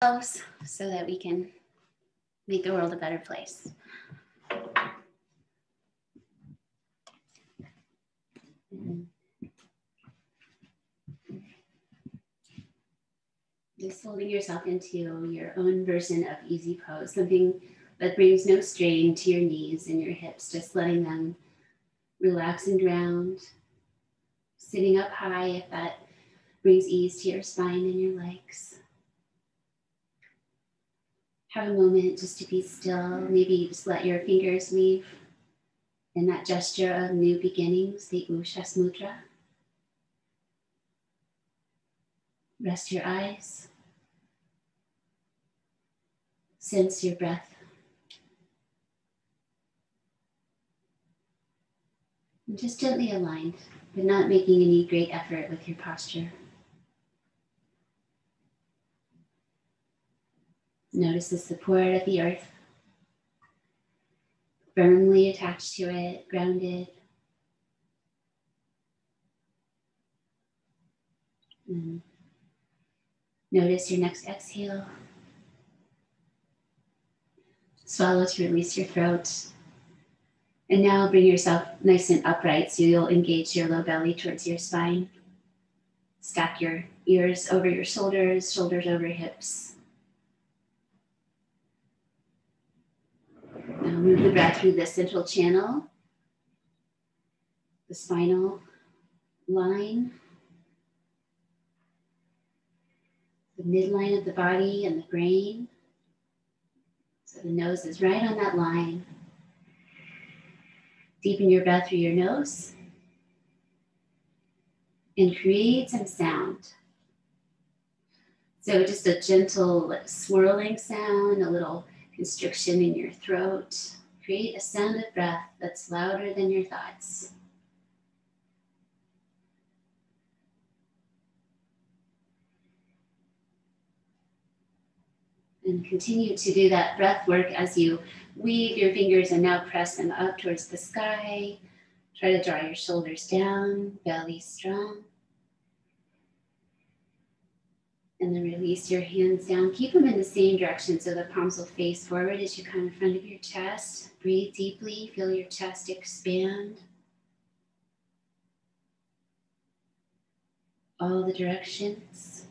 ourselves so that we can make the world a better place. Just holding yourself into your own version of easy pose, something that brings no strain to your knees and your hips, just letting them relax and ground. Sitting up high if that brings ease to your spine and your legs. Have a moment just to be still. Maybe just let your fingers weave in that gesture of new beginnings, the Ushas Mudra. Rest your eyes. Sense your breath. And just gently aligned, but not making any great effort with your posture. Notice the support of the earth, firmly attached to it, grounded. And notice your next exhale. Swallow to release your throat. And now bring yourself nice and upright so you'll engage your low belly towards your spine. Stack your ears over your shoulders, shoulders over hips. Now move the breath through the central channel, the spinal line, the midline of the body and the brain. So the nose is right on that line. Deepen your breath through your nose and create some sound. So just a gentle swirling sound, a little constriction in your throat. Create a sound of breath that's louder than your thoughts. And continue to do that breath work as you weave your fingers and now press them up towards the sky. Try to draw your shoulders down, belly strong. And then release your hands down. Keep them in the same direction so the palms will face forward as you come in front of your chest. Breathe deeply, feel your chest expand. All the directions.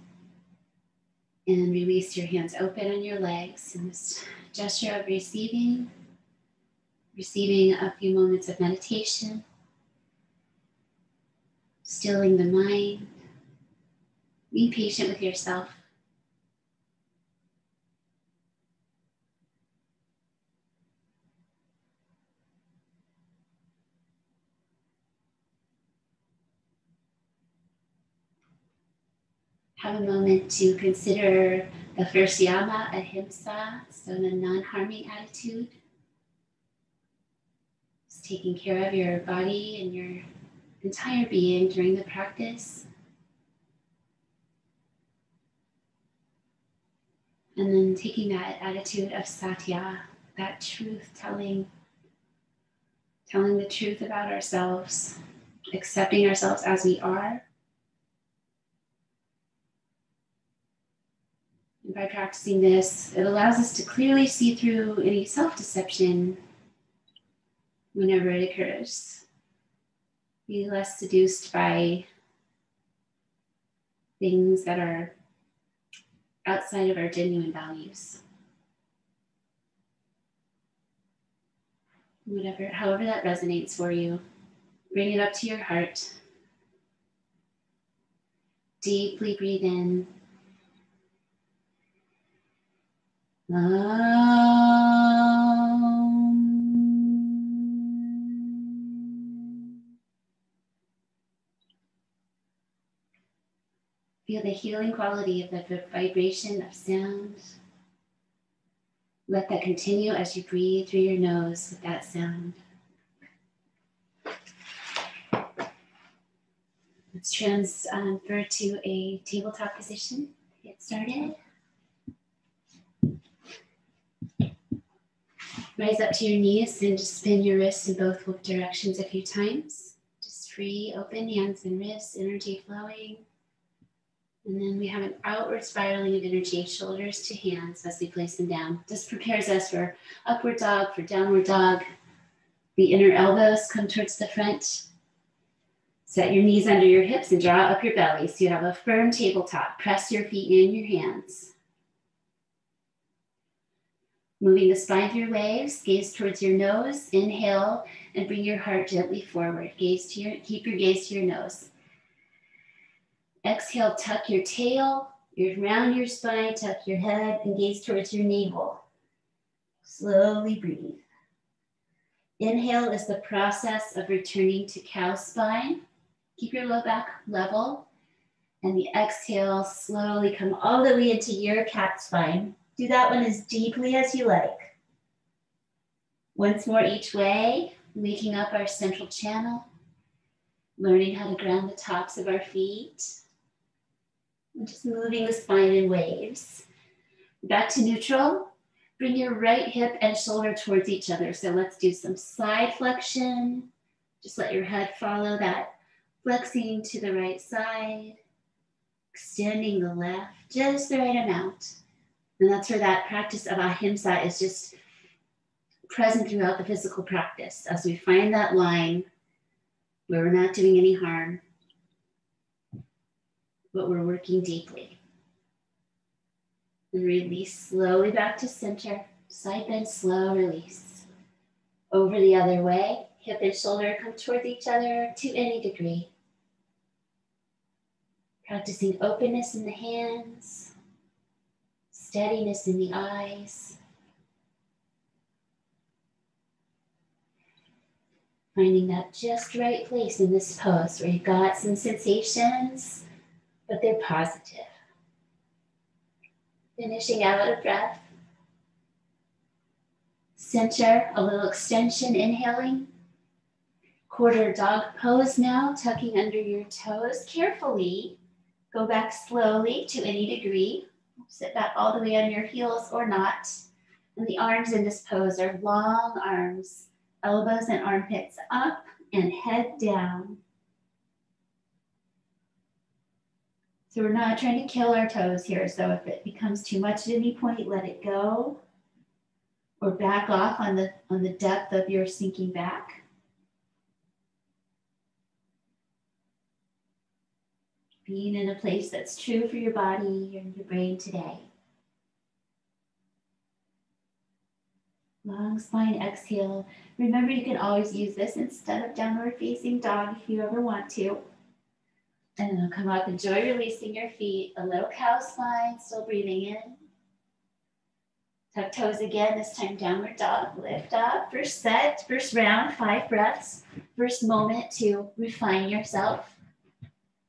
And release your hands open on your legs in this gesture of receiving a few moments of meditation, stilling the mind. Be patient with yourself. Have a moment to consider the first yama, ahimsa, so the non-harming attitude. Just taking care of your body and your entire being during the practice. And then taking that attitude of Satya, that truth telling the truth about ourselves, accepting ourselves as we are. And by practicing this, it allows us to clearly see through any self-deception whenever it occurs. Be less seduced by things that are outside of our genuine values. However that resonates for you, bring it up to your heart. Deeply breathe in. Feel the healing quality of the vibration of sound. Let that continue as you breathe through your nose with that sound. Let's transfer to a tabletop position. Get started. Rise up to your knees and just spin your wrists in both directions a few times. Just free, open hands and wrists, energy flowing. And then we have an outward spiraling of energy, shoulders to hands as we place them down. This prepares us for upward dog, for downward dog. The inner elbows come towards the front. Set your knees under your hips and draw up your belly so you have a firm tabletop. Press your feet in your hands. Moving the spine through waves, gaze towards your nose, inhale, and bring your heart gently forward. Keep your gaze to your nose. Exhale, tuck your tail, round your spine, tuck your head, and gaze towards your navel. Slowly breathe. Inhale is the process of returning to cow spine. Keep your low back level. And the exhale, slowly come all the way into your cat spine. Do that one as deeply as you like. Once more each way, waking up our central channel, learning how to ground the tops of our feet, and just moving the spine in waves. Back to neutral. Bring your right hip and shoulder towards each other. So let's do some side flexion. Just let your head follow that, flexing to the right side, extending the left, just the right amount. And that's where that practice of ahimsa is just present throughout the physical practice. As we find that line where we're not doing any harm, but we're working deeply. And release slowly back to center. Side bend, slow release. Over the other way, hip and shoulder come towards each other to any degree. Practicing openness in the hands, steadiness in the eyes. Finding that just right place in this pose where you've got some sensations, but they're positive. Finishing out a breath. Center, a little extension, inhaling. Quarter dog pose now, tucking under your toes. Carefully, go back slowly to any degree. Sit back all the way on your heels or not. And the arms in this pose are long arms, elbows and armpits up and head down. So we're not trying to kill our toes here. So if it becomes too much at any point, let it go. Or back off on the depth of your sinking back. Being in a place that's true for your body and your brain today. Long spine exhale. Remember, you can always use this instead of downward facing dog if you ever want to. And then come up, enjoy releasing your feet. A little cow spine, still breathing in. Tuck toes again, this time downward dog. Lift up, first set, first round, 5 breaths. First moment to refine yourself.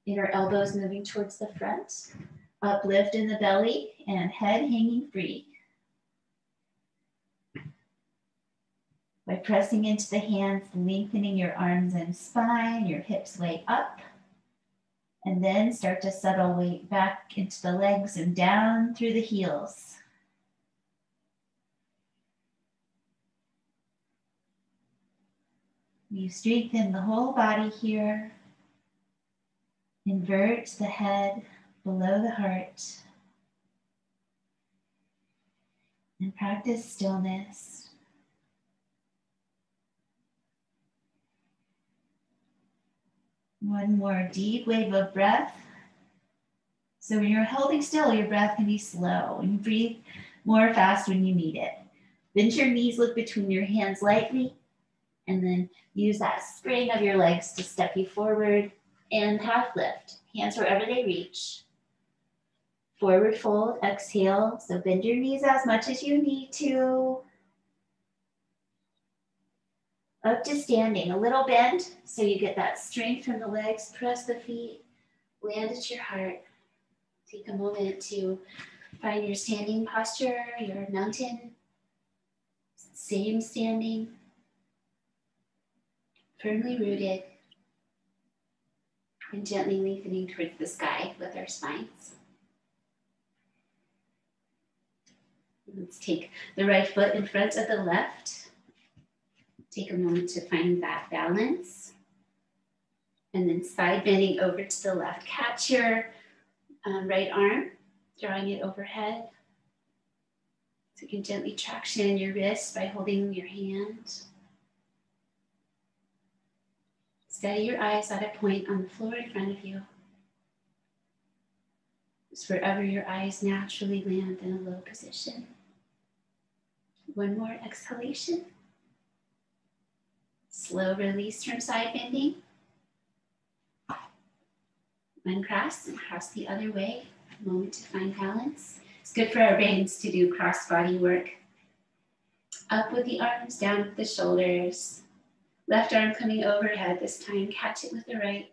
Inner elbows moving towards the front. Uplift in the belly and head hanging free. By pressing into the hands, lengthening your arms and spine, your hips way up. And then start to settle weight back into the legs and down through the heels. You strengthen the whole body here. Invert the head below the heart. And practice stillness. One more deep wave of breath. So when you're holding still, your breath can be slow and breathe more fast when you need it. Bend your knees, look between your hands lightly, and then use that spring of your legs to step you forward and half lift. Hands wherever they reach. Forward fold, exhale. So bend your knees as much as you need to. Up to standing, a little bend so you get that strength from the legs. Press the feet, land at your heart. Take a moment to find your standing posture, your mountain. Same standing, firmly rooted, and gently lengthening towards the sky with our spines. Let's take the right foot in front of the left. Take a moment to find that balance. And then side bending over to the left. Catch your Right arm, drawing it overhead. So you can gently traction your wrist by holding your hand. Steady your eyes at a point on the floor in front of you. Just wherever your eyes naturally land in a low position. One more exhalation. Slow release from side bending. Uncross and cross the other way. A moment to find balance. It's good for our brains to do cross body work. Up with the arms, down with the shoulders. Left arm coming overhead this time. Catch it with the right.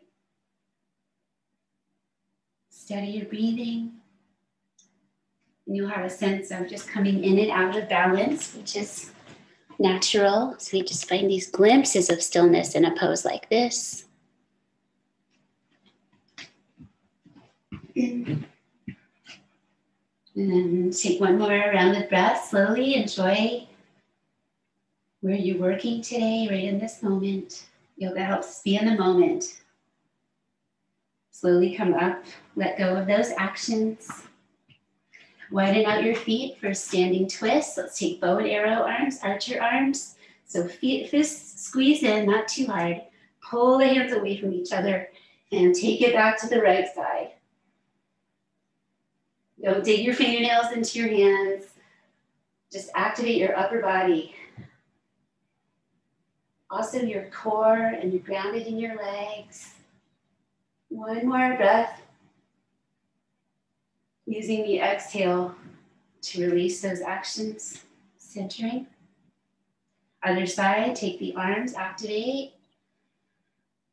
Steady your breathing. And you'll have a sense of just coming in and out of balance, which is natural. So you just find these glimpses of stillness in a pose like this. And then take one more round of breath. Slowly enjoy where you're working today, right in this moment. Yoga helps us be in the moment. Slowly come up, let go of those actions. Widen out your feet for standing twist. Let's take bow and arrow arms, archer arms. So fists squeeze in, not too hard. Pull the hands away from each other and take it back to the right side. Don't dig your fingernails into your hands. Just activate your upper body. Also your core, and you're grounded in your legs. One more breath. Using the exhale to release those actions. Centering. Other side, take the arms, activate.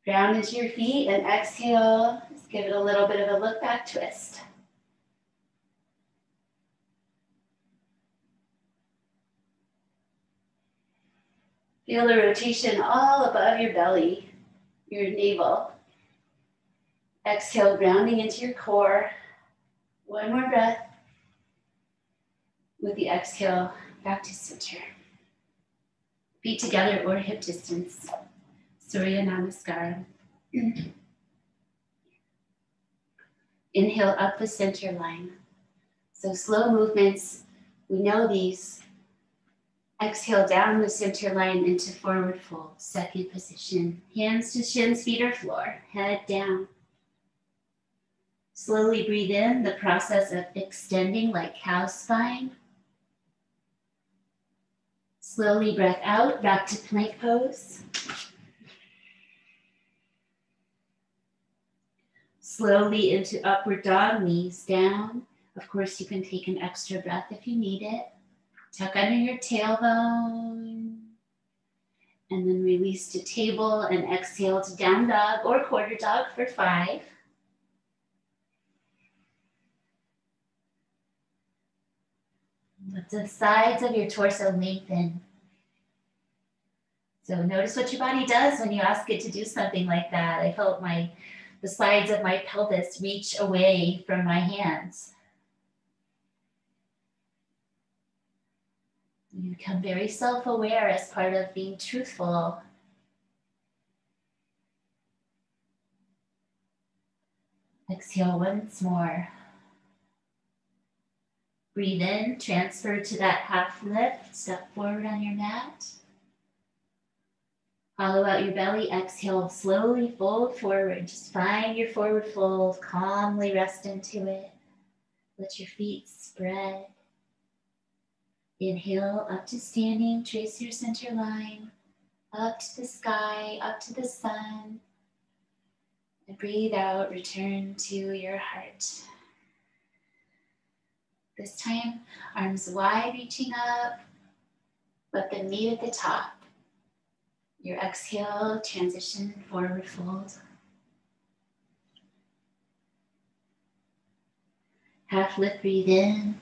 Ground into your feet and exhale. Just give it a little bit of a look back twist. Feel the rotation all above your belly, your navel. Exhale, grounding into your core. One more breath. With the exhale, back to center. Feet together or hip distance. Surya Namaskara. Inhale up the center line. So slow movements, we know these. Exhale down the center line into forward fold, second position. Hands to shins, feet or floor, head down. Slowly breathe in, the process of extending like cow spine. Slowly breath out, back to plank pose. Slowly into upward dog, knees down. Of course, you can take an extra breath if you need it. Tuck under your tailbone. And then release to table and exhale to down dog or quarter dog for 5. Let the sides of your torso lengthen. So notice what your body does when you ask it to do something like that. I felt the sides of my pelvis reach away from my hands. You become very self-aware as part of being truthful. Exhale once more. Breathe in, transfer to that half lift, step forward on your mat. Hollow out your belly, exhale, slowly fold forward. Just find your forward fold, calmly rest into it. Let your feet spread. Inhale, up to standing, trace your center line, up to the sky, up to the sun. And breathe out, return to your heart. This time, arms wide, reaching up, let them meet at the top. Your exhale, transition, forward fold. Half lift, breathe in.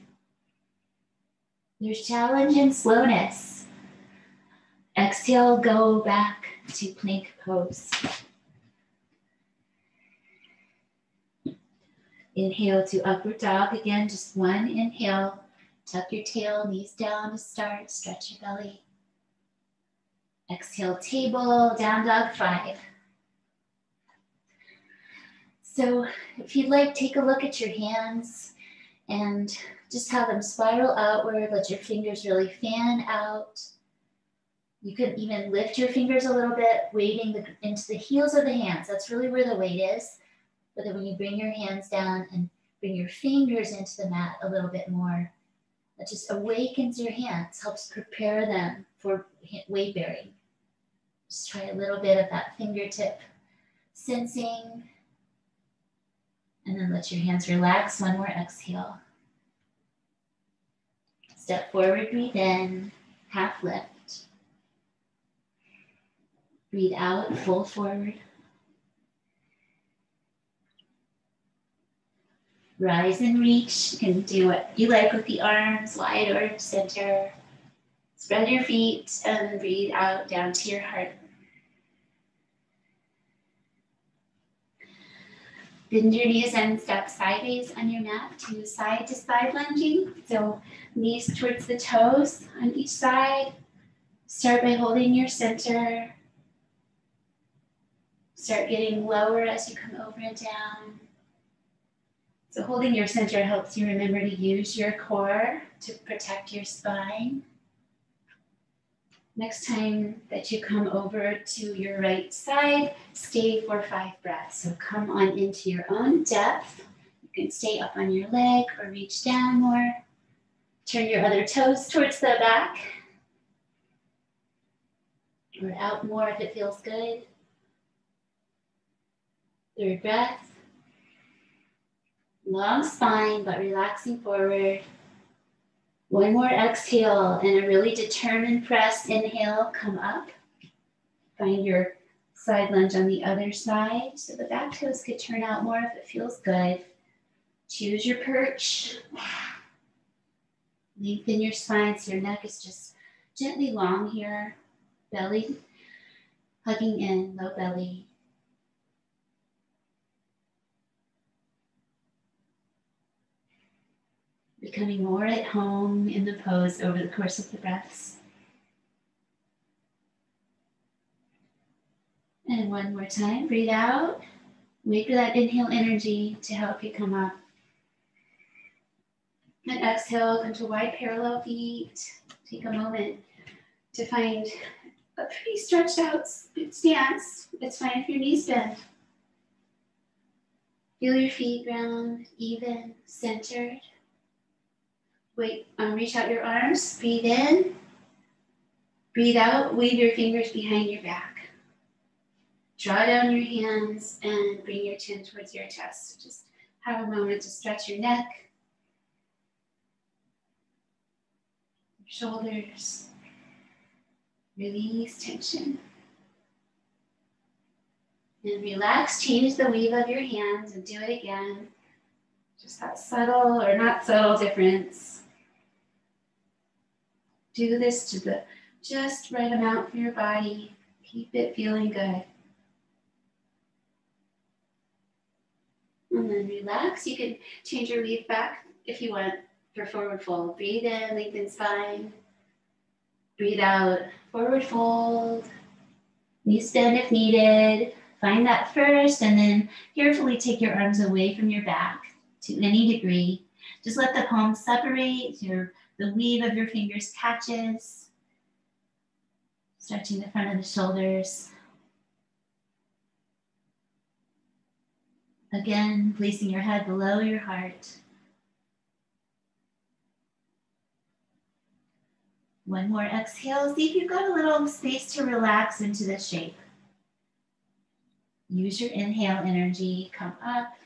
There's challenge and slowness. Exhale, go back to plank pose. Inhale to upward dog. Again, just one inhale. Tuck your tail, knees down to start. Stretch your belly. Exhale, table, down dog 5. So if you'd like, take a look at your hands and just have them spiral outward. Let your fingers really fan out. You could even lift your fingers a little bit, weighting into the heels of the hands. That's really where the weight is. But then when you bring your hands down and bring your fingers into the mat a little bit more, that just awakens your hands, helps prepare them for weight bearing. Just try a little bit of that fingertip sensing. And then let your hands relax. One more exhale. Step forward, breathe in, half lift. Breathe out, fold forward. Rise and reach. You can do what you like with the arms, wide or center. Spread your feet and breathe out down to your heart. Bend your knees and step sideways on your mat to side lunging. So knees towards the toes on each side. Start by holding your center. Start getting lower as you come over and down. So holding your center helps you remember to use your core to protect your spine. Next time that you come over to your right side, stay for 5 breaths. So come on into your own depth. You can stay up on your leg or reach down more. Turn your other toes towards the back. Or out more if it feels good. 3rd breath. Long spine, but relaxing forward. One more exhale and a really determined press. Inhale, come up. Find your side lunge on the other side. So the back toes could turn out more if it feels good. Choose your perch. Lengthen your spine so your neck is just gently long here. Belly hugging in, low belly. Becoming more at home in the pose over the course of the breaths. And one more time, breathe out. Wait for that inhale energy to help you come up. And exhale, come to wide parallel feet. Take a moment to find a pretty stretched out stance. It's fine if your knees bend. Feel your feet ground, even, centered. Wait, reach out your arms, breathe in. Breathe out, weave your fingers behind your back. Draw down your hands and bring your chin towards your chest. Just have a moment to stretch your neck, your shoulders. Release tension. And relax, change the weave of your hands and do it again. Just that subtle or not subtle difference. Do this to the just right amount for your body. Keep it feeling good. And then relax. You can change your weave back if you want for forward fold. Breathe in, lengthen spine. Breathe out, forward fold. Knees bend if needed. Find that first and then carefully take your arms away from your back to any degree. Just let the palms separate. The weave of your fingers catches. Stretching the front of the shoulders. Again, placing your head below your heart. One more exhale. See if you've got a little space to relax into the shape. Use your inhale energy. Come up,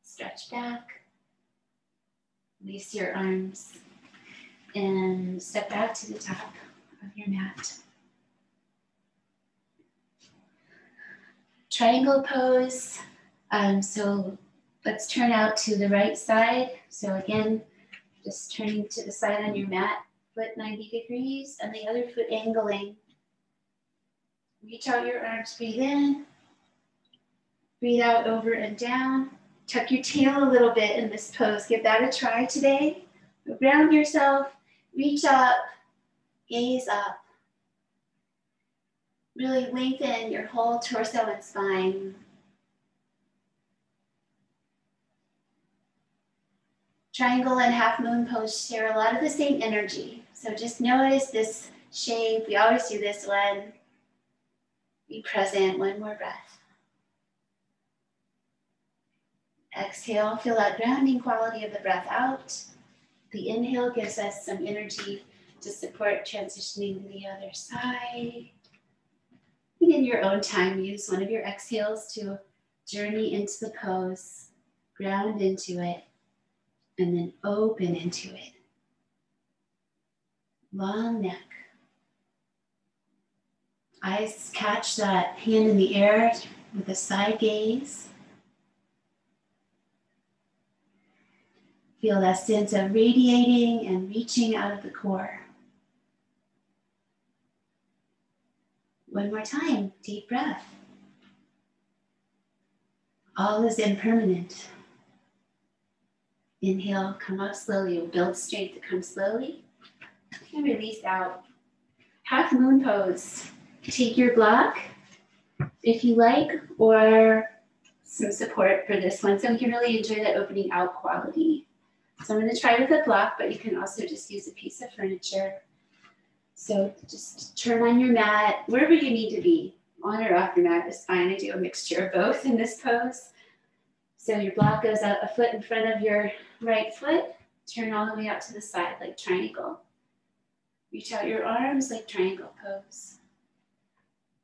stretch back. Release your arms and step back to the top of your mat. Triangle pose. So let's turn out to the right side. So again, just turning to the side on your mat, foot 90 degrees and the other foot angling. Reach out your arms, breathe in. Breathe out over and down. Tuck your tail a little bit in this pose. Give that a try today. Ground yourself, reach up, gaze up. Really lengthen your whole torso and spine. Triangle and half moon pose share a lot of the same energy. So just notice this shape. We always do this one. Be present, one more breath. Exhale, feel that grounding quality of the breath out. The inhale gives us some energy to support transitioning to the other side. And in your own time, use one of your exhales to journey into the pose, ground into it, and then open into it. Long neck. Eyes catch that hand in the air with a side gaze. Feel that sense of radiating and reaching out of the core. One more time, deep breath. All is impermanent. Inhale, come up slowly. You'll build strength to come slowly. And release out. Half moon pose. Take your block if you like, or some support for this one. So we can really enjoy that opening out quality. So I'm going to try with a block, but you can also just use a piece of furniture. So just turn on your mat, wherever you need to be. On or off your mat is fine. I do a mixture of both in this pose. So your block goes out a foot in front of your right foot. Turn all the way out to the side like triangle. Reach out your arms like triangle pose.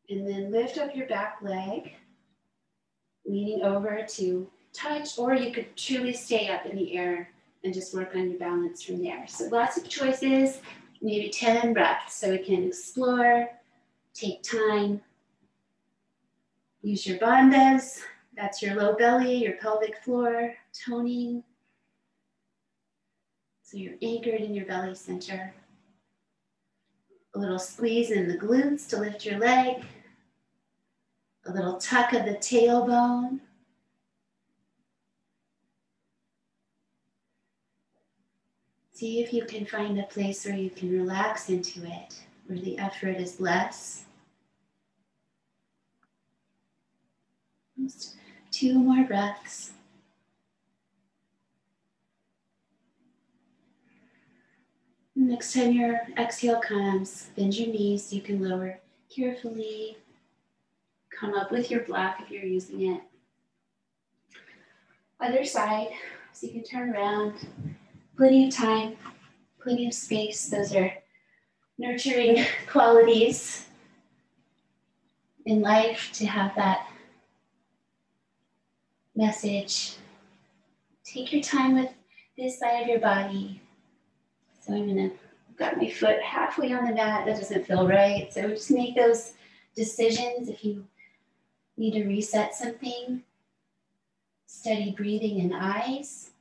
And then lift up your back leg, leaning over to touch, or you could truly stay up in the air and just work on your balance from there. So lots of choices, maybe 10 breaths. So we can explore, take time, use your bandhas. That's your low belly, your pelvic floor, toning. So you're anchored in your belly center. A little squeeze in the glutes to lift your leg. A little tuck of the tailbone. See if you can find a place where you can relax into it, where the effort is less. Just 2 more breaths. Next time your exhale comes, bend your knees so you can lower carefully. Come up with your block if you're using it. Other side, so you can turn around. Plenty of time, plenty of space. Those are nurturing qualities in life, to have that message. Take your time with this side of your body. So I've got my foot halfway on the mat. That doesn't feel right. So just make those decisions if you need to reset something. Steady breathing and eyes.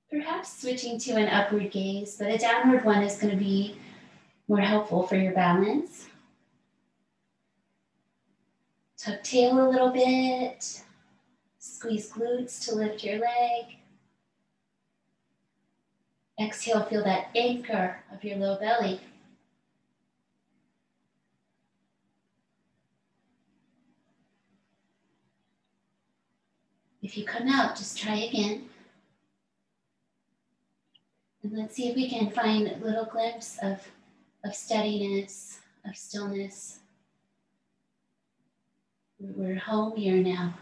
Perhaps switching to an upward gaze, but a downward one is going to be more helpful for your balance. Tuck tail a little bit. Squeeze glutes to lift your leg. Exhale, feel that anchor of your low belly. If you come out, just try again. And let's see if we can find a little glimpse of steadiness, of stillness. We're home here now.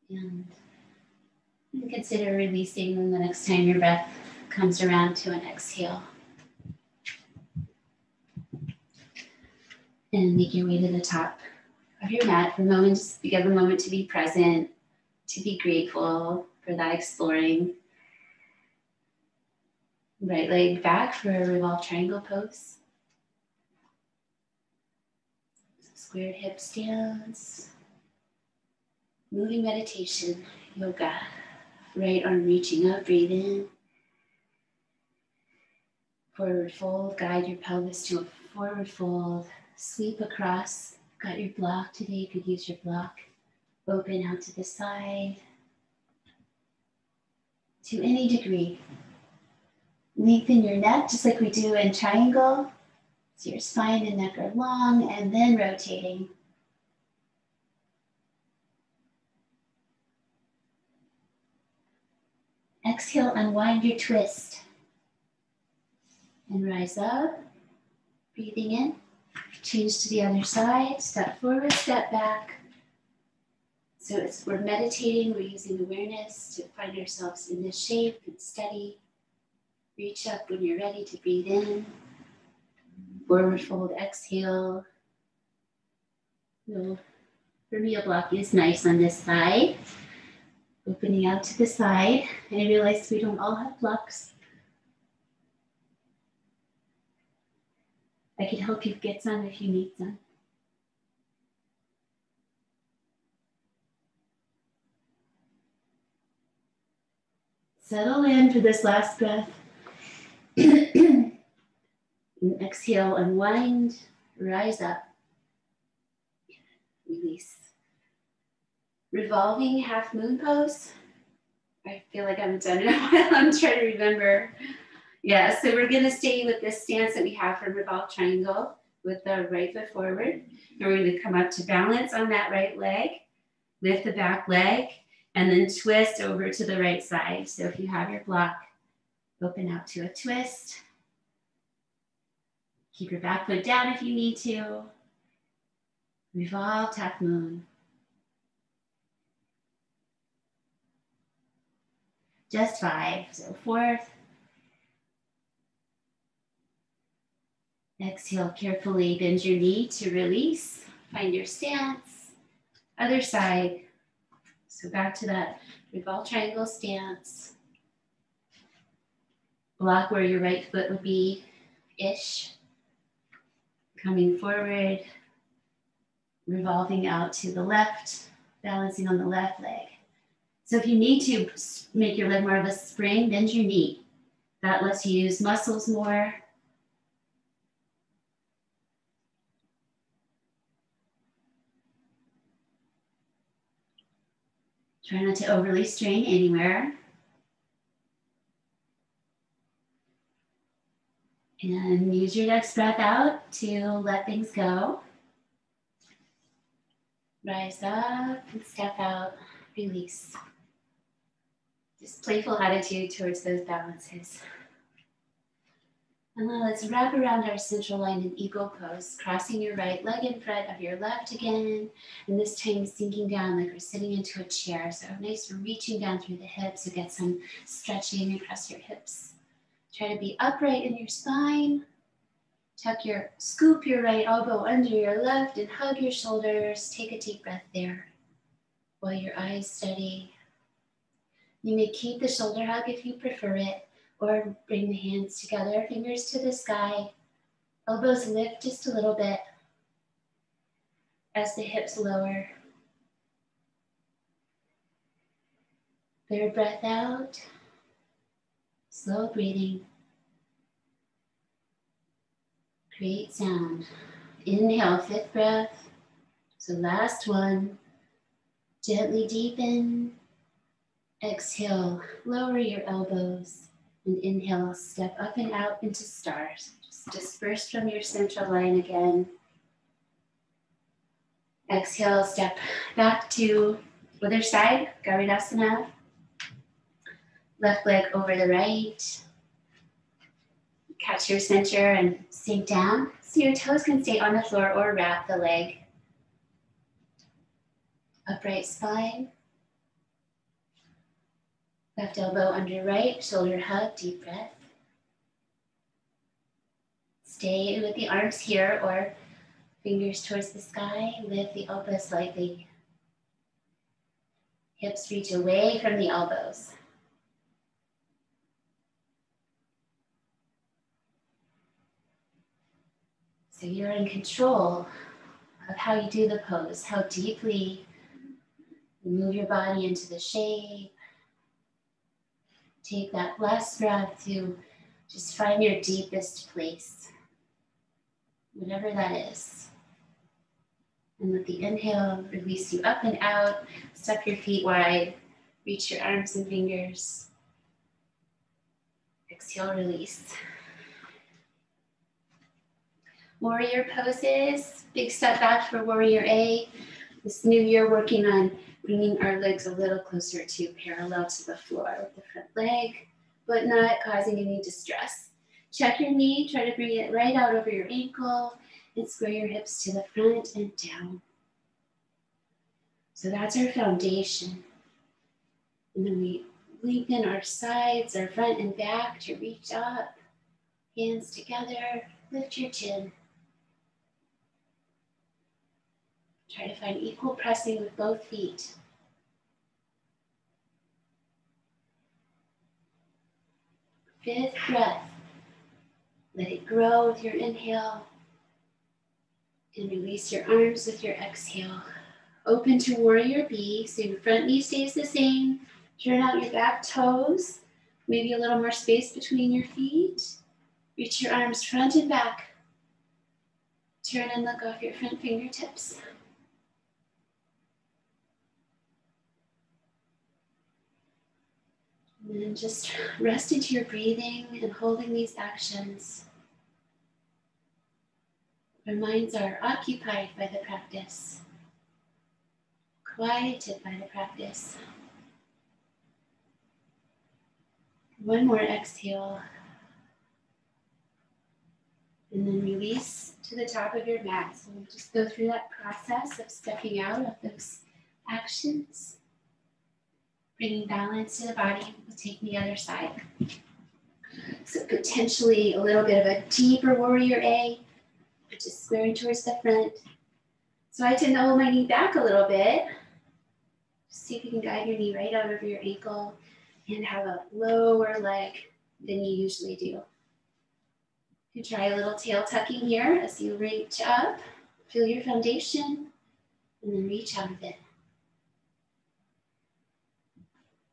And consider releasing the next time your breath comes around to an exhale. And make your way to the top of your mat for a moment. Just give a moment to be present, to be grateful for that exploring. Right leg back for a revolved triangle pose. Squared hip stance. Moving meditation, yoga. Right arm reaching up, breathe in. Forward fold, guide your pelvis to a forward fold. Sweep across. Got your block today, you could use your block. Open out to the side. To any degree. Lengthen your neck just like we do in triangle. So your spine and neck are long, and then rotating. exhale, unwind your twist. And rise up, breathing in. Change to the other side, step forward, step back. So as we're meditating, we're using awareness to find ourselves in this shape and steady. Reach up when you're ready to breathe in. Forward fold, exhale. Little hernia block is nice on this side. Opening out to the side. And I realize we don't all have blocks. I can help you get some if you need some. Settle in for this last breath. And exhale, unwind, rise up. Release. Revolving half moon pose. I feel like I haven't done it in a while. I'm trying to remember. Yeah, so we're gonna stay with this stance that we have from revolved triangle with the right foot forward. And we're gonna come up to balance on that right leg, lift the back leg, and then twist over to the right side. So if you have your block, open out to a twist. Keep your back foot down if you need to. Revolved half moon. Just 5, so 4th. Exhale, carefully bend your knee to release. Find your stance. Other side. So back to that revolved triangle stance. Block where your right foot would be, ish. Coming forward. Revolving out to the left. Balancing on the left leg. So if you need to make your leg more of a spring, bend your knee. That lets you use muscles more. Try not to overly strain anywhere. And use your next breath out to let things go. Rise up and step out, release. Just playful attitude towards those balances. And now let's wrap around our central line in eagle pose, crossing your right leg in front of your left again. And this time sinking down like we're sitting into a chair. So nice reaching down through the hips to get some stretching across your hips. Try to be upright in your spine. Scoop your right elbow under your left and hug your shoulders. Take a deep breath there while your eyes steady. You may keep the shoulder hug if you prefer it, or bring the hands together, fingers to the sky. Elbows lift just a little bit as the hips lower. Third breath out, slow breathing. Great sound. Inhale, 5th breath. So last one. Gently deepen. Exhale, lower your elbows. And inhale, step up and out into stars. Just disperse from your central line again. Exhale, step back to other side, Garudasana. Left leg over the right. Catch your center and sink down. So your toes can stay on the floor or wrap the leg. Upright spine. Left elbow under right, shoulder hug, deep breath. Stay with the arms here or fingers towards the sky. Lift the elbows slightly. Hips reach away from the elbows. So you're in control of how you do the pose, how deeply you move your body into the shape. Take that last breath to just find your deepest place, whatever that is. And with the inhale, release you up and out, step your feet wide, reach your arms and fingers. Exhale, release. Warrior poses, big step back for warrior A. This new year working on Bringing our legs a little closer to parallel to the floor with the front leg, but not causing any distress. Check your knee, try to bring it right out over your ankle and square your hips to the front and down. So that's our foundation. And then we lengthen our sides, our front and back to reach up. Hands together, lift your chin. Try to find equal pressing with both feet. Fifth breath. Let it grow with your inhale. And release your arms with your exhale. Open to warrior B, so your front knee stays the same. Turn out your back toes, maybe a little more space between your feet. Reach your arms front and back. Turn and look off your front fingertips. And then just rest into your breathing and holding these actions. Our minds are occupied by the practice, quieted by the practice. One more exhale. And then release to the top of your mat. So we'll just go through that process of stepping out of those actions. Bringing balance to the body. We'll take the other side. So potentially a little bit of a deeper warrior A, just squaring towards the front. So I tend to hold my knee back a little bit. See if you can guide your knee right out over your ankle and have a lower leg than you usually do. You can try a little tail tucking here as you reach up. Feel your foundation and then reach out of it.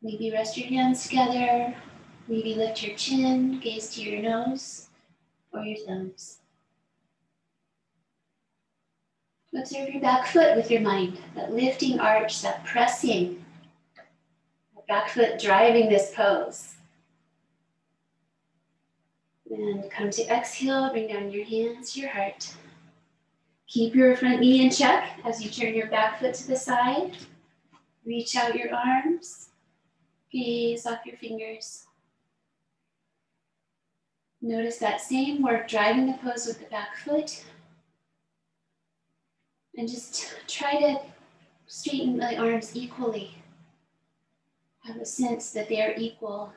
Maybe rest your hands together. Maybe lift your chin, gaze to your nose or your thumbs. Observe your back foot with your mind, that lifting arch, that pressing, that back foot driving this pose. And come to exhale, bring down your hands to your heart. Keep your front knee in check as you turn your back foot to the side. Reach out your arms, gaze off your fingers. Notice that same work, driving the pose with the back foot. And just try to straighten the arms equally. Have a sense that they are equal.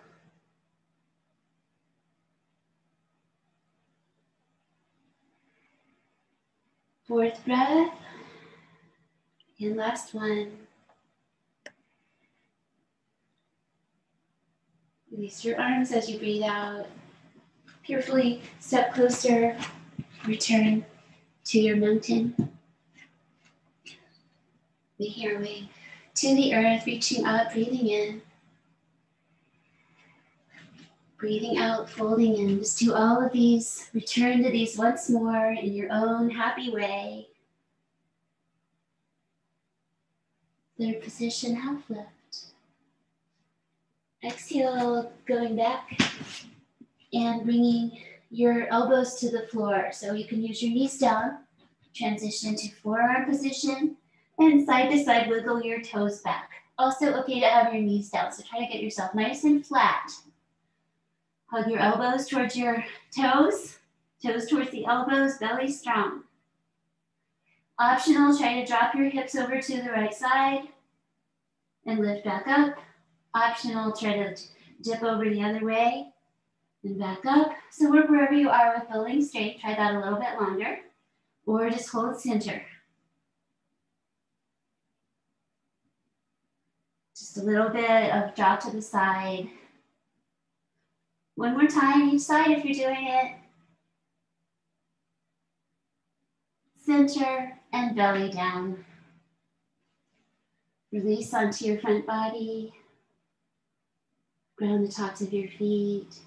Fourth breath. And last one. Release your arms as you breathe out. Carefully step closer. Return to your mountain. Making our way to the earth, reaching up, breathing in. Breathing out, folding in. Just do all of these. Return to these once more in your own happy way. Third position, half lift. Exhale, going back and bringing your elbows to the floor. So you can use your knees down. Transition to forearm position. And side to side, wiggle your toes back. Also okay to have your knees down, so try to get yourself nice and flat. Hug your elbows towards your toes towards the elbows, belly strong. Optional, try to drop your hips over to the right side and lift back up. Optional, try to dip over the other way and back up. So work wherever you are with building straight. Try that a little bit longer, or just hold center. Just a little bit of drop to the side. One more time, each side if you're doing it. Center and belly down. Release onto your front body. Ground the tops of your feet.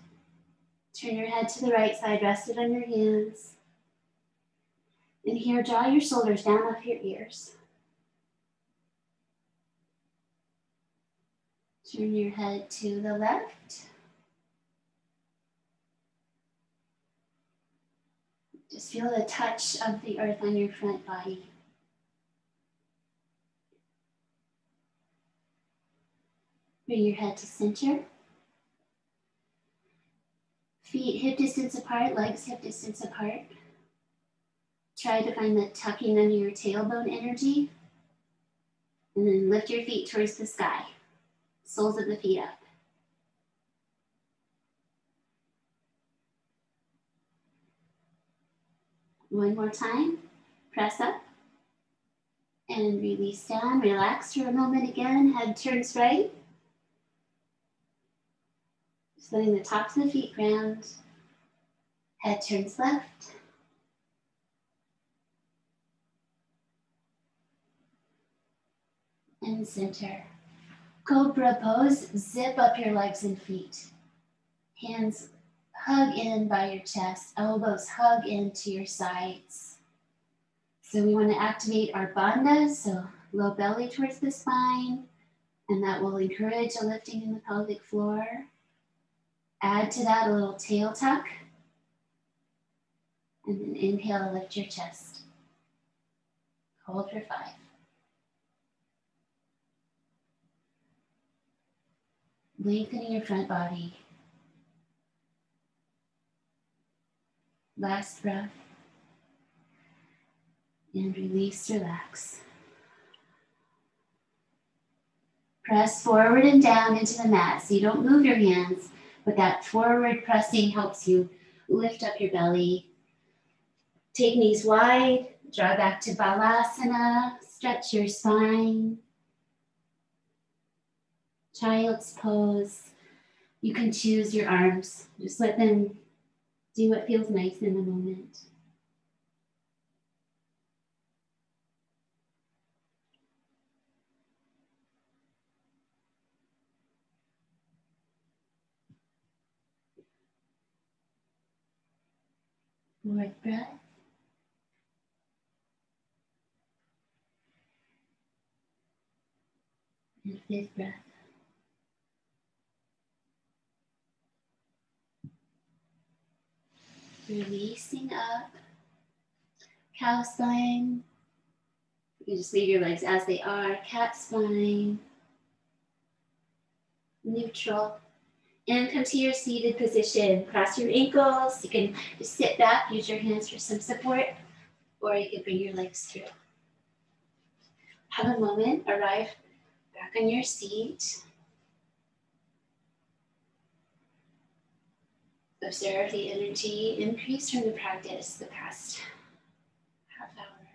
Turn your head to the right side, rest it on your hands. And here, draw your shoulders down off your ears. Turn your head to the left. Just feel the touch of the earth on your front body. Bring your head to center. Feet hip distance apart, legs hip distance apart. Try to find the tucking under your tailbone energy. And then lift your feet towards the sky. Soles of the feet up. One more time. Press up. And release down. Relax for a moment again. Head turns right. Just letting the tops of the feet ground. Head turns left. And center. Cobra pose. Zip up your legs and feet. Hands hug in by your chest. Elbows hug into your sides. So we want to activate our bandhas, so low belly towards the spine, and that will encourage a lifting in the pelvic floor. Add to that a little tail tuck, and then inhale, lift your chest. Hold for 5. Lengthening your front body. Last breath. And release, relax. Press forward and down into the mat so you don't move your hands, but that forward pressing helps you lift up your belly. Take knees wide, draw back to balasana, stretch your spine. Child's pose. You can choose your arms. Just let them do what feels nice in the moment. Fourth breath. And 5th breath. Releasing up. Cow spine. You can just leave your legs as they are. Cat spine. Neutral. And come to your seated position. Cross your ankles. You can just sit back, use your hands for some support, or you can bring your legs through. Have a moment, arrive back on your seat. Observe the energy increase from the practice the past half hour.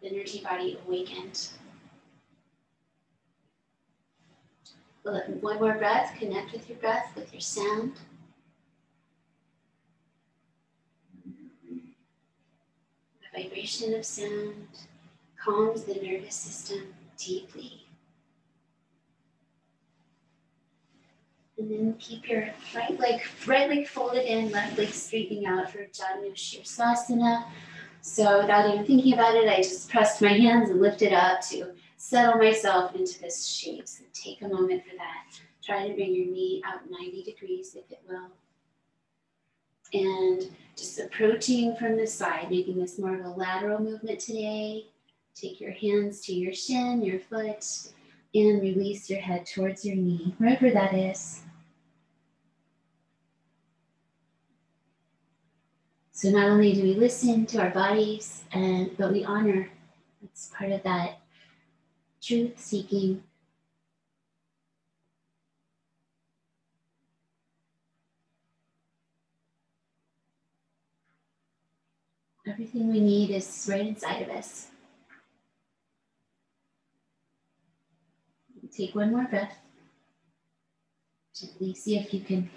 That energy body awakened. One more breath, connect with your breath, with your sound. The vibration of sound calms the nervous system deeply. And then keep your right leg folded in, left leg straightening out for Chandrasana. So without even thinking about it, I just pressed my hands and lifted up to settle myself into this shape. So take a moment for that. Try to bring your knee out 90 degrees if it will. And just approaching from the side, making this more of a lateral movement today. Take your hands to your shin, your foot, and release your head towards your knee, wherever that is. So not only do we listen to our bodies, but we honor. It's part of that truth seeking. Everything we need is right inside of us. Take one more breath. Gently see if you can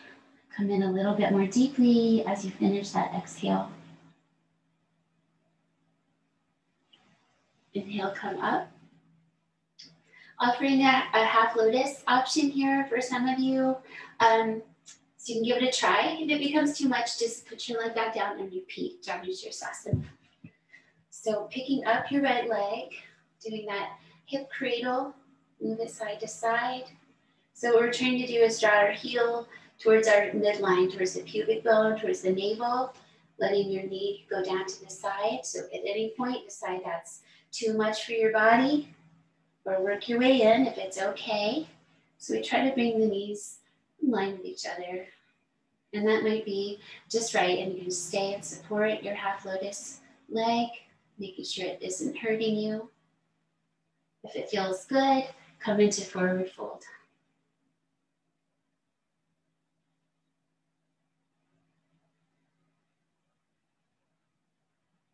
come in a little bit more deeply as you finish that exhale. Inhale, come up. Offering a half lotus option here for some of you. So you can give it a try. If it becomes too much, just put your leg back down and repeat chandrasana. So picking up your right leg, doing that hip cradle, move it side to side. So what we're trying to do is draw our heel towards our midline, towards the pubic bone, towards the navel, letting your knee go down to the side. So at any point, decide that's too much for your body, or work your way in if it's okay. So we try to bring the knees in line with each other. And that might be just right. And you can stay and support your half lotus leg, making sure it isn't hurting you. If it feels good, come into forward fold.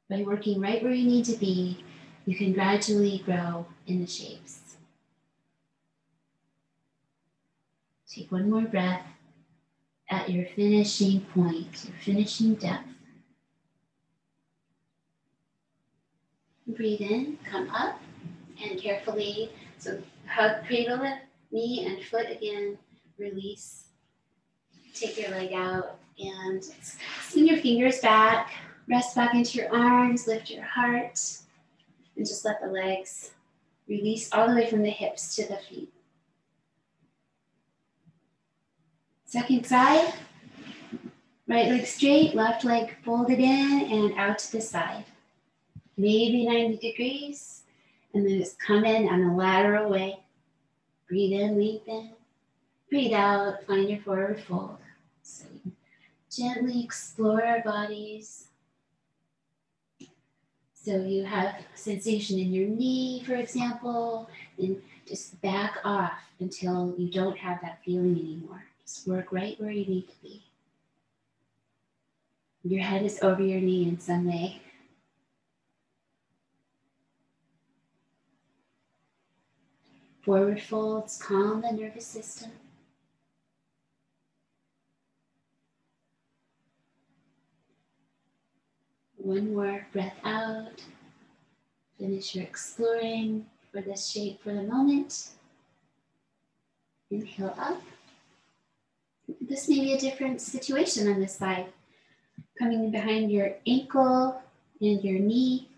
By working right where you need to be, you can gradually grow in the shapes. Take one more breath at your finishing point, your finishing depth. Breathe in, come up, and carefully, so hug, cradle the knee and foot again, release. Take your leg out and swing your fingers back, rest back into your arms, lift your heart, and just let the legs release all the way from the hips to the feet. Second side, right leg straight, left leg folded in and out to the side. Maybe 90 degrees, and then just come in on a lateral way. Breathe in, lengthen. Breathe out, find your forward fold. So gently explore our bodies. So you have sensation in your knee, for example, and just back off until you don't have that feeling anymore. Just work right where you need to be. Your head is over your knee in some way. Forward folds calm the nervous system. One more breath out. Finish your exploring for this shape for the moment. Inhale up. This may be a different situation on this side. Coming in behind your ankle and your knee.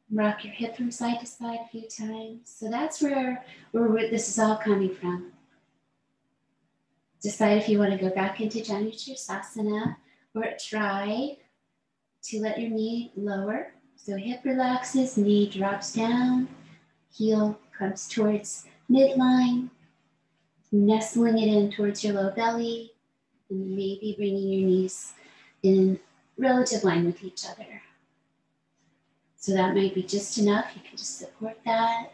Rock your hip from side to side a few times. So that's where this is all coming from. Decide if you want to go back into chandrasana or try to let your knee lower. So hip relaxes, knee drops down, heel comes towards midline, nestling it in towards your low belly, and maybe bringing your knees in relative line with each other. So that might be just enough. You can just support that.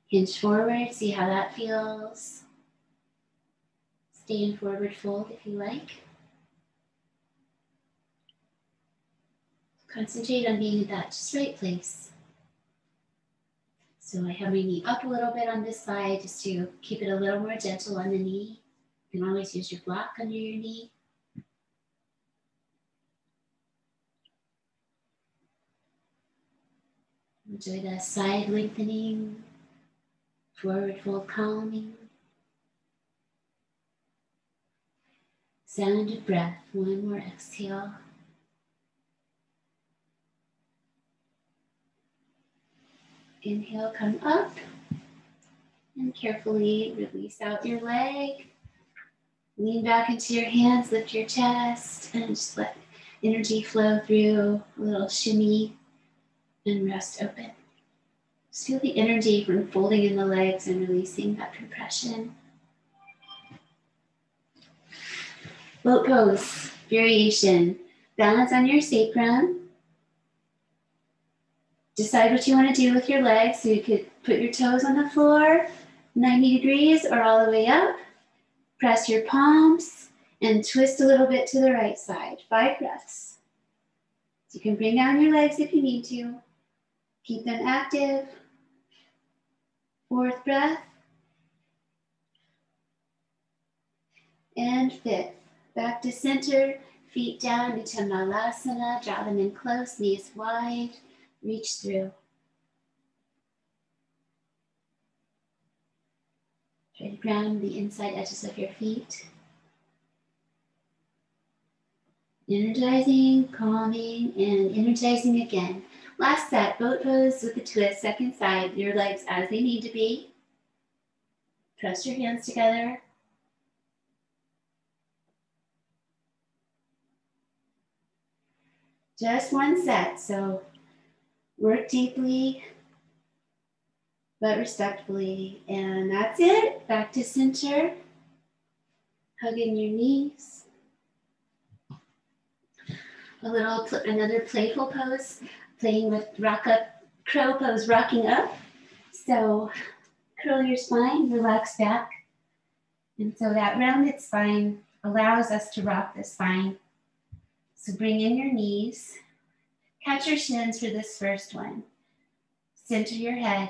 Hinge forward, see how that feels. Stay in forward fold if you like. Concentrate on being in that just right place. So I have my knee up a little bit on this side just to keep it a little more gentle on the knee. You can always use your block under your knee. Enjoy the side lengthening, forward fold calming. Sound of breath, one more exhale. Inhale, come up, and carefully release out your leg. Lean back into your hands, lift your chest, and just let energy flow through, a little shimmy, and rest open. Just feel the energy from folding in the legs and releasing that compression. Boat pose, variation. Balance on your sacrum. Decide what you want to do with your legs. So you could put your toes on the floor, 90 degrees or all the way up. Press your palms and twist a little bit to the right side. 5 breaths. So you can bring down your legs if you need to. Keep them active. 4th breath. And 5th. Back to center, feet down into malasana. Draw them in close, knees wide. Reach through. Try to ground the inside edges of your feet. Energizing, calming, and energizing again. Last set, boat pose with a twist, second side, your legs as they need to be. Press your hands together. Just one set, so work deeply but respectfully. And that's it. Back to center. Hugging your knees. Another playful pose, playing with rock up, crow pose, rocking up. So curl your spine, relax back. And so that rounded spine allows us to rock the spine. So bring in your knees. Catch your shins for this first one. Center your head.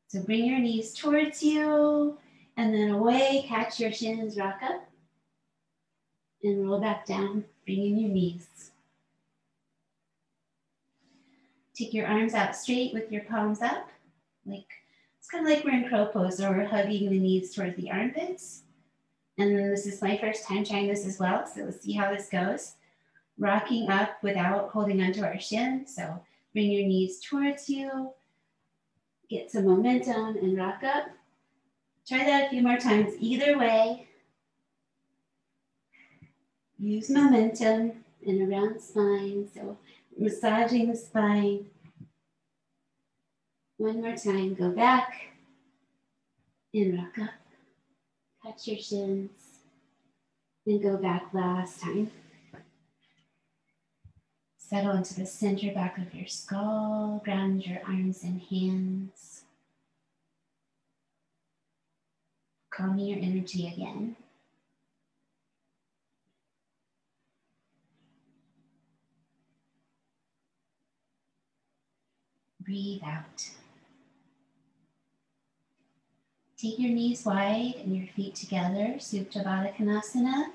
So bring your knees towards you and then away. Catch your shins, rock up and roll back down. Bring in your knees. Take your arms out straight with your palms up. It's kind of like we're in crow pose, or we're hugging the knees towards the armpits. And then this is my first time trying this as well, so let's see how this goes. Rocking up without holding onto our shins. So bring your knees towards you. Get some momentum and rock up. Try that a few more times. Either way, use momentum and a round spine. So massaging the spine. One more time, go back and rock up. Catch your shins and go back last time. Settle into the center back of your skull. Ground your arms and hands. Calming your energy again. Breathe out. Take your knees wide and your feet together, Supta Baddha Konasana.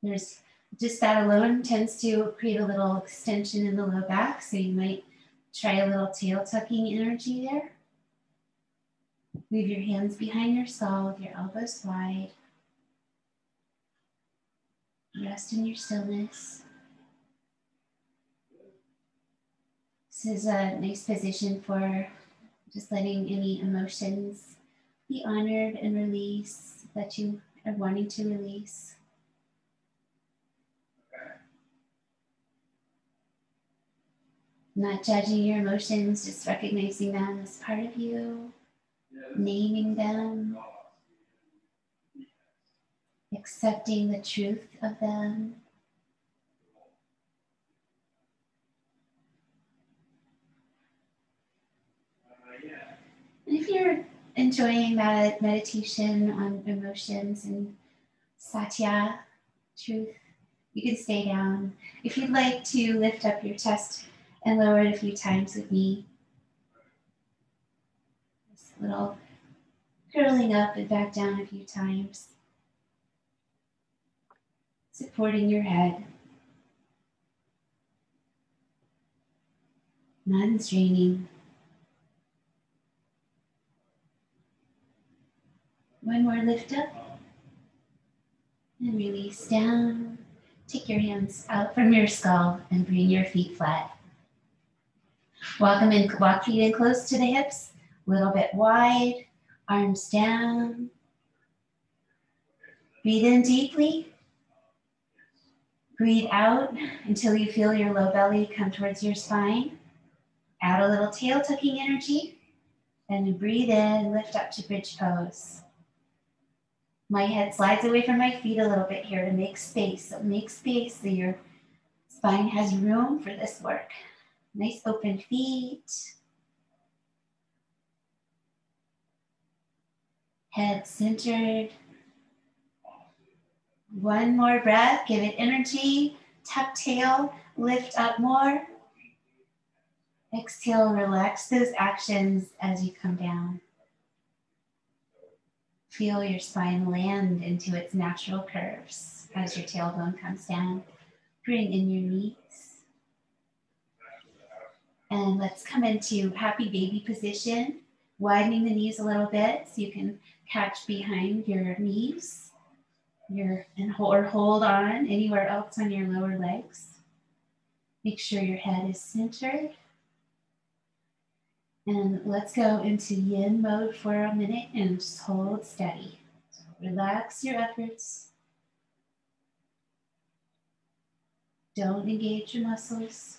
There's just that alone tends to create a little extension in the low back, so you might try a little tail tucking energy there. Leave your hands behind your skull with your elbows wide. Rest in your stillness. This is a nice position for just letting any emotions be honored and release that you are wanting to release. Not judging your emotions, just recognizing them as part of you, naming them, accepting the truth of them. And if you're enjoying that meditation on emotions and Satya, truth, you can stay down. If you'd like to lift up your chest and lower it a few times with me. This little curling up and back down a few times. Supporting your head. Not straining. One more lift up and release down. Take your hands out from your skull and bring your feet flat. Walk feet in close to the hips, a little bit wide, arms down. Breathe in deeply. Breathe out until you feel your low belly come towards your spine. Add a little tail tucking energy. Then breathe in, lift up to bridge pose. My head slides away from my feet a little bit here to make space. So make space so your spine has room for this work. Nice open feet. Head centered. One more breath, give it energy. Tuck tail, lift up more. Exhale, relax those actions as you come down. Feel your spine land into its natural curves as your tailbone comes down. Bring in your knees. And let's come into happy baby position, widening the knees a little bit so you can catch behind your knees or hold on anywhere else on your lower legs. Make sure your head is centered. And let's go into yin mode for a minute and just hold steady. So relax your efforts. Don't engage your muscles.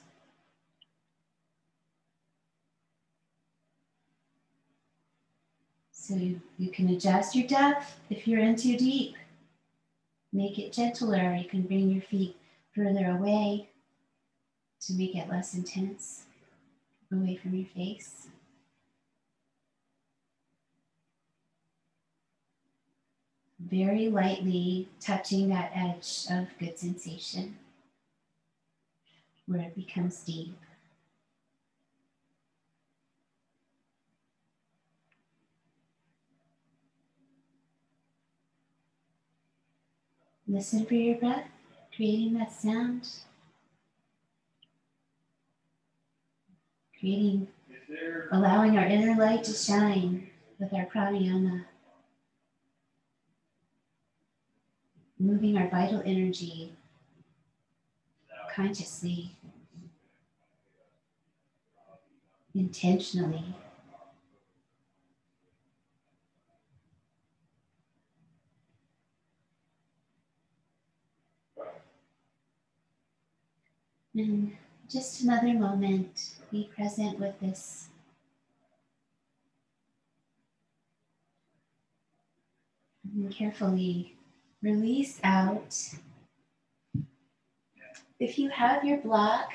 So you can adjust your depth if you're in too deep. Make it gentler. You can bring your feet further away to make it less intense, away from your face. Very lightly touching that edge of good sensation where it becomes deep. Listen for your breath, creating that sound, allowing our inner light to shine with our pranayama, moving our vital energy consciously, intentionally. And just another moment, be present with this. And carefully release out. If you have your block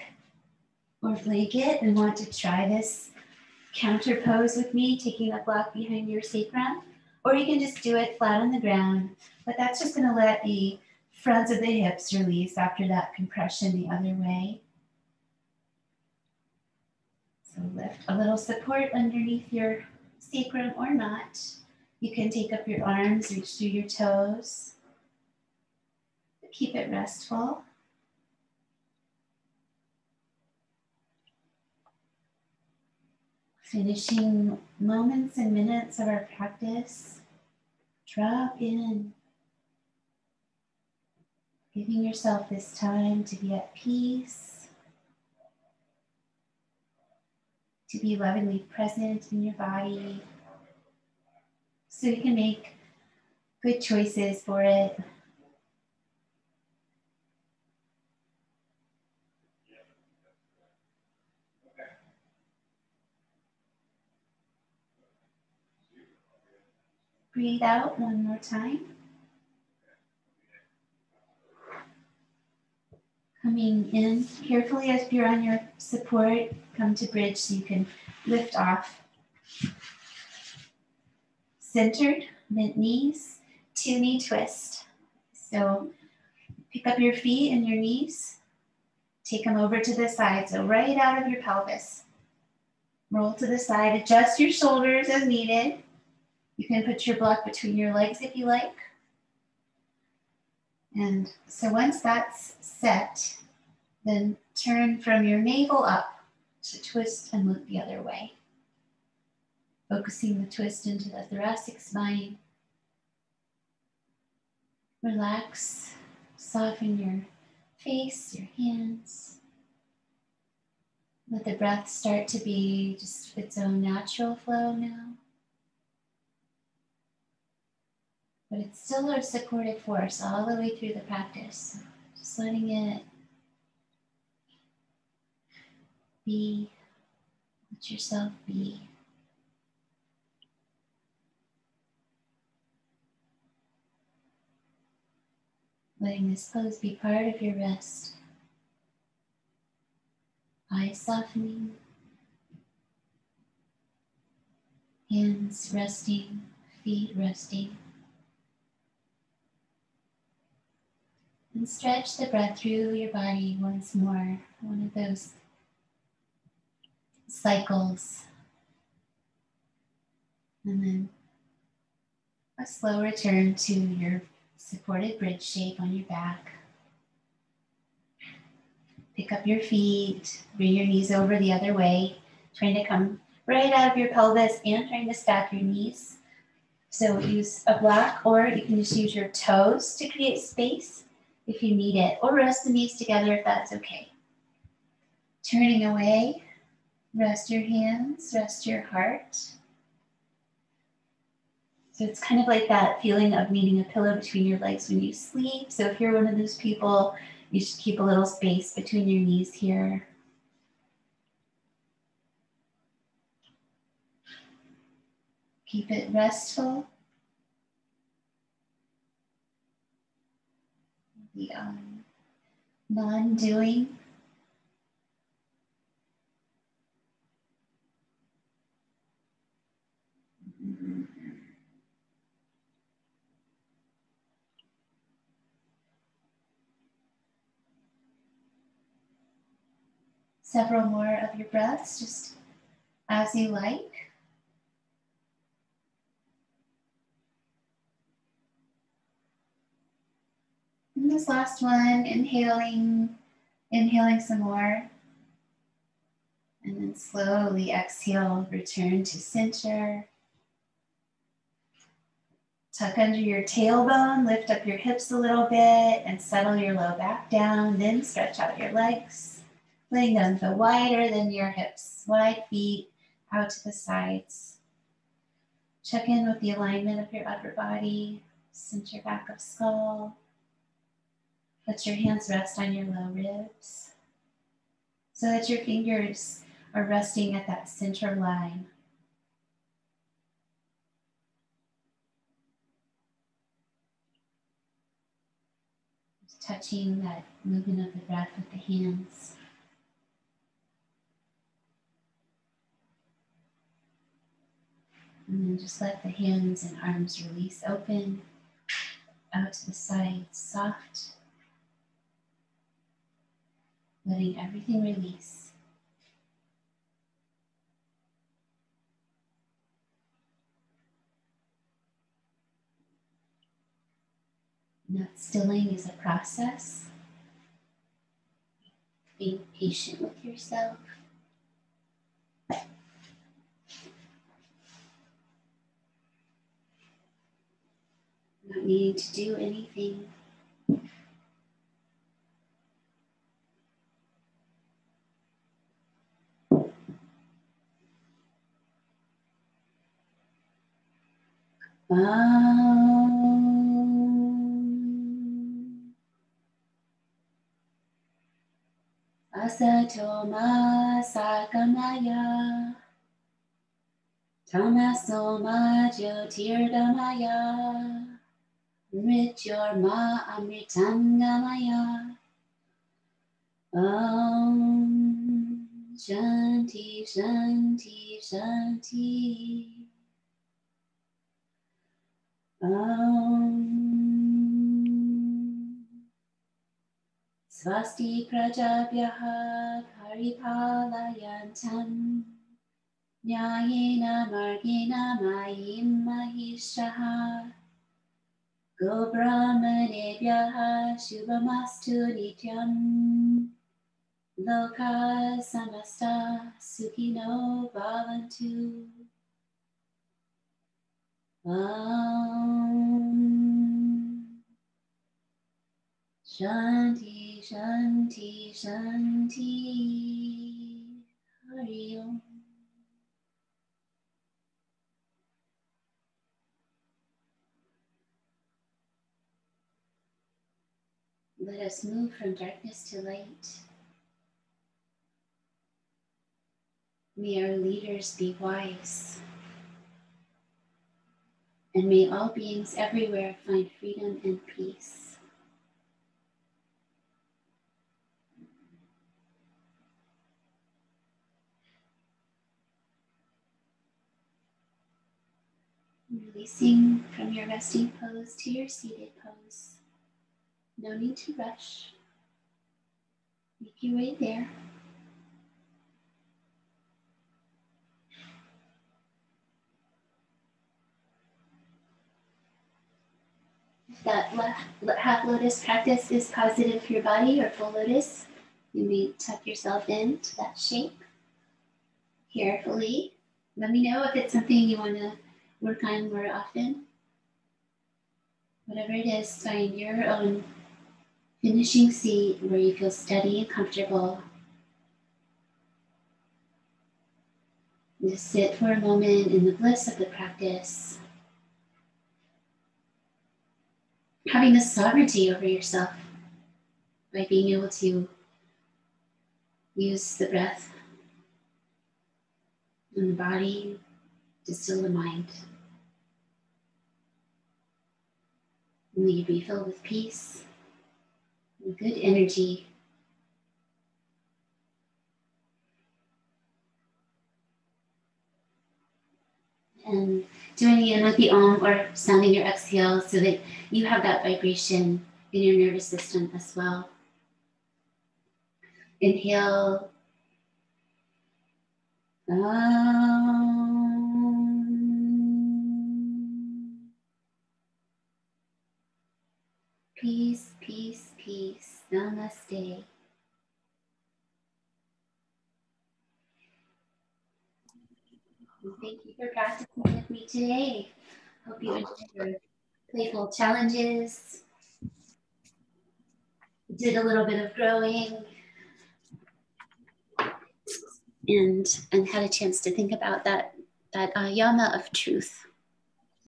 or blanket and want to try this counter pose with me, taking a block behind your sacrum, or you can just do it flat on the ground, but that's just going to let the fronts of the hips release after that compression the other way. So lift a little support underneath your sacrum or not. You can take up your arms, reach through your toes. Keep it restful. Finishing moments and minutes of our practice. Drop in. Giving yourself this time to be at peace. To be lovingly present in your body. So you can make good choices for it. Breathe out one more time. Coming in carefully as you're on your support, come to bridge so you can lift off. Centered, bent knees, 2-knee twist. So pick up your feet and your knees, take them over to the side, so right out of your pelvis. Roll to the side, adjust your shoulders as needed. You can put your block between your legs if you like. And so once that's set, then turn from your navel up to twist and look the other way. Focusing the twist into the thoracic spine. Relax, soften your face, your hands. Let the breath start to be just its own natural flow now. But it's still a supportive force all the way through the practice. Just letting it be, let yourself be. Letting this pose be part of your rest. Eyes softening, hands resting, feet resting. And stretch the breath through your body once more. One of those cycles. And then a slow return to your supported bridge shape on your back. Pick up your feet, bring your knees over the other way, trying to come right out of your pelvis and trying to stack your knees. So use a block, or you can just use your toes to create space if you need it, or rest the knees together if that's okay. Turning away, rest your hands, rest your heart. So it's kind of like that feeling of needing a pillow between your legs when you sleep. So if you're one of those people, you should keep a little space between your knees here. Keep it restful. The non-doing. Several more of your breaths, just as you like. And this last one, inhaling some more. And then slowly exhale, return to center. Tuck under your tailbone, lift up your hips a little bit and settle your low back down. Then stretch out your legs, letting them go wider than your hips. Wide feet out to the sides. Check in with the alignment of your upper body, center back of skull. Let your hands rest on your low ribs so that your fingers are resting at that center line. Just touching that movement of the breath with the hands. And then just let the hands and arms release open, out to the sides, soft. Letting everything release. Not stilling is a process. Being patient with yourself. Not needing to do anything. Asato ma sakamaya, tamaso ma jyotirgamaya, mrityorma amritangamaya. Shanti, shanti, shanti. Swasti prajabhyaha paripalayantam nyayena margena mayim mahishaha go brahmanebhyaha shubhamastu nityam loka samasta sukhino bhavantu. Shanti, shanti, shanti. Hari Om. Let us move from darkness to light. May our leaders be wise. And may all beings everywhere find freedom and peace. Releasing from your resting pose to your seated pose. No need to rush. Make your way there. If that half lotus practice is positive for your body, or full lotus, you may tuck yourself into that shape carefully. Let me know if it's something you want to work on more often. Whatever it is, find your own finishing seat where you feel steady and comfortable. Just sit for a moment in the bliss of the practice. Having the sovereignty over yourself by being able to use the breath and the body to still the mind. May you be filled with peace and good energy. And joining in with the Om or sounding your exhale so that you have that vibration in your nervous system as well. Inhale. Peace, peace, peace. Namaste. And thank you for practicing with me today. Hope you enjoyed your playful challenges. Did a little bit of growing and had a chance to think about that yama of truth.